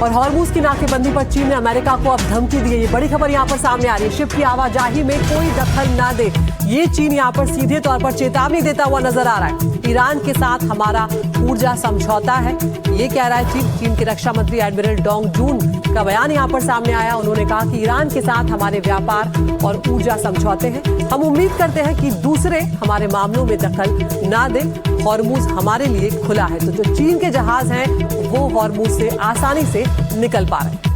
और हॉर्मूज की नाकेबंदी पर चीन ने अमेरिका को अब धमकी दी है। ये बड़ी खबर यहाँ पर सामने आ रही है। शिप की आवाजाही में कोई दखल ना दे, ये चीन यहाँ पर सीधे तौर पर चेतावनी देता हुआ नजर आ रहा है। ईरान के साथ हमारा ऊर्जा समझौता है, ये कह रहा है चीन के रक्षा मंत्री एडमिरल डोंग जून का बयान यहाँ पर सामने आया। उन्होंने कहा कि ईरान के साथ हमारे व्यापार और ऊर्जा समझौते हैं। हम उम्मीद करते हैं कि दूसरे हमारे मामलों में दखल ना दे। हॉर्मूज हमारे लिए खुला है। तो जो चीन के जहाज हैं वो हॉर्मूज से आसानी से निकल पा रहे हैं।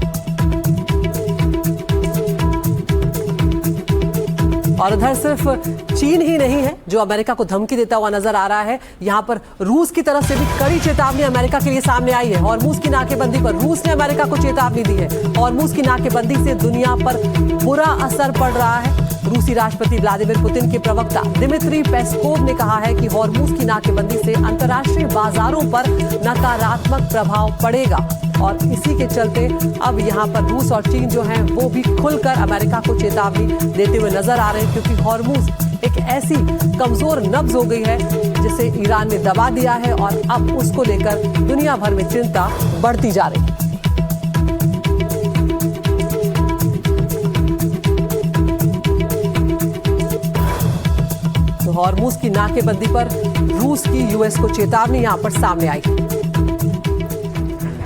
और उधर सिर्फ चीन ही नहीं है जो अमेरिका को धमकी देता हुआ नजर आ रहा है। यहां पर रूस की तरफ से भी कड़ी चेतावनी अमेरिका के लिए सामने आई है। हॉर्मूज की नाकेबंदी पर रूस ने अमेरिका को चेतावनी दी है। हॉर्मूज की नाकेबंदी से दुनिया पर बुरा असर पड़ रहा है। रूसी राष्ट्रपति व्लादिमीर पुतिन के प्रवक्ता दिमित्री पेस्कोव ने कहा है कि हॉर्मूज की नाकेबंदी से अंतर्राष्ट्रीय बाजारों पर नकारात्मक प्रभाव पड़ेगा और इसी के चलते अब यहाँ पर रूस और चीन जो हैं वो भी खुलकर अमेरिका को चेतावनी देते हुए नजर आ रहे हैं, क्योंकि हॉर्मूज एक ऐसी कमजोर नब्ज हो गई है जिसे ईरान ने दबा दिया है और अब उसको लेकर दुनिया भर में चिंता बढ़ती जा रही है। तो हॉर्मूज की नाकेबंदी पर रूस की यूएस को चेतावनी यहां पर सामने आई।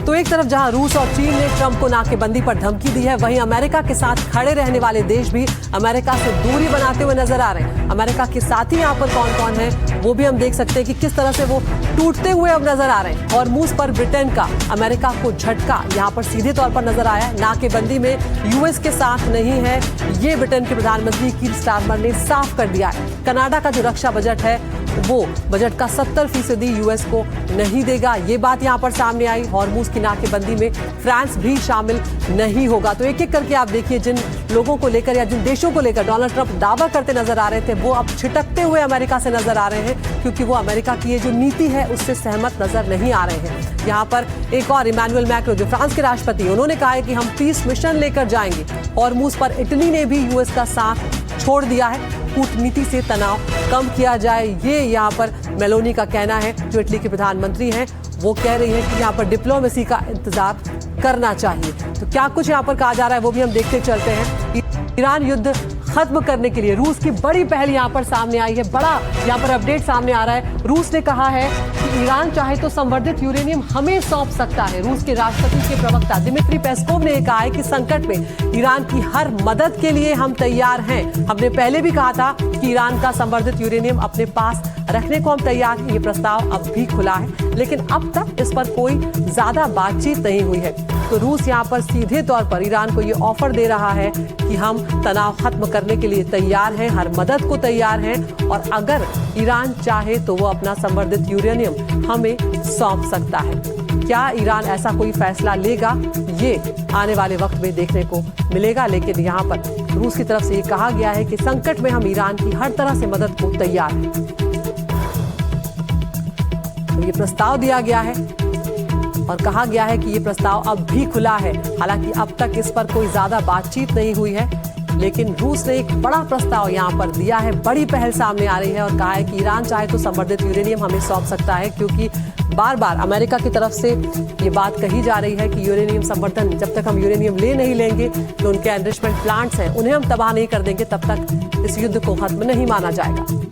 तो एक तरफ जहां रूस और चीन ने ट्रंप को नाकेबंदी पर धमकी दी है, वहीं अमेरिका के साथ खड़े रहने वाले देश भी अमेरिका से दूरी बनाते हुए नजर आ रहे हैं। अमेरिका के साथी यहां पर कौन कौन है वो भी हम देख सकते हैं कि किस तरह से वो टूटते हुए अब नजर आ रहे हैं। हॉर्मूज पर ब्रिटेन का अमेरिका को झटका यहां पर सीधे तौर पर नजर आया। नाकेबंदी में यूएस के साथ नहीं है, ये ब्रिटेन के प्रधानमंत्री कीर स्टारमर ने साफ कर दिया है। कनाडा का जो रक्षा बजट है वो बजट का 70% यूएस को नहीं देगा, ये बात यहां पर सामने आई। हॉर्मूज की नाकेबंदी में फ्रांस भी शामिल नहीं होगा। तो एक एक करके आप देखिए, जिन लोगों को लेकर या जिन देशों को लेकर डोनाल्ड ट्रंप दावा करते नजर आ रहे थे वो अब छिटकते हुए अमेरिका से नजर आ रहे हैं, क्योंकि वो अमेरिका की ये जो नीति है उससे सहमत नजर नहीं आ रहे हैं। यहाँ पर एक और इमैनुअल मैक्रो जो फ्रांस के राष्ट्रपति, उन्होंने कहा है कि हम पीस मिशन लेकर जाएंगे। हॉर्मूज पर इटली ने भी यूएस का साथ छोड़ दिया है। कूटनीति से तनाव कम किया जाए, ये यहाँ पर मेलोनी का कहना है, जो इटली के प्रधानमंत्री हैं। वो कह रही है कि यहाँ पर डिप्लोमेसी का इंतजार करना चाहिए। तो क्या कुछ यहाँ पर कहा जा रहा है वो भी हम देखते चलते हैं। ईरान युद्ध खत्म करने के लिए रूस की बड़ी पहल यहाँ पर सामने आई है। बड़ा यहाँ पर अपडेट सामने आ रहा है। रूस ने कहा है कि ईरान चाहे तो संवर्धित यूरेनियम हमें सौंप सकता है। रूस के राष्ट्रपति के प्रवक्ता दिमित्री पेस्कोव ने कहा है कि संकट में ईरान की हर मदद के लिए हम तैयार हैं। हमने पहले भी कहा था कि ईरान का संवर्धित यूरेनियम अपने पास रखने को हम तैयार हैं। ये प्रस्ताव अब भी खुला है, लेकिन अब तक इस पर कोई ज्यादा बातचीत नहीं हुई है। तो रूस यहाँ पर सीधे तौर पर ईरान को ये ऑफर दे रहा है कि हम तनाव खत्म करने के लिए तैयार हैं, हर मदद को तैयार हैं, और अगर ईरान चाहे तो वो अपना संवर्धित यूरेनियम हमें सौंप सकता है। क्या ईरान ऐसा कोई फैसला लेगा, ये आने वाले वक्त में देखने को मिलेगा। लेकिन यहाँ पर रूस की तरफ से ये कहा गया है कि संकट में हम ईरान की हर तरह से मदद को तैयार हैं। तो ये प्रस्ताव दिया गया है और कहा गया है कि ये प्रस्ताव अब भी खुला है। हालांकि अब तक इस पर कोई ज्यादा बातचीत नहीं हुई है, लेकिन रूस ने एक बड़ा प्रस्ताव यहाँ पर दिया है। बड़ी पहल सामने आ रही है और कहा है कि ईरान चाहे तो संवर्धित यूरेनियम हमें सौंप सकता है, क्योंकि बार बार अमेरिका की तरफ से ये बात कही जा रही है कि यूरेनियम संवर्धन, जब तक हम यूरेनियम ले नहीं लेंगे तो उनके एनरिचमेंट प्लांट्स हैं उन्हें हम तबाह नहीं कर देंगे, तब तक इस युद्ध को खत्म नहीं माना जाएगा।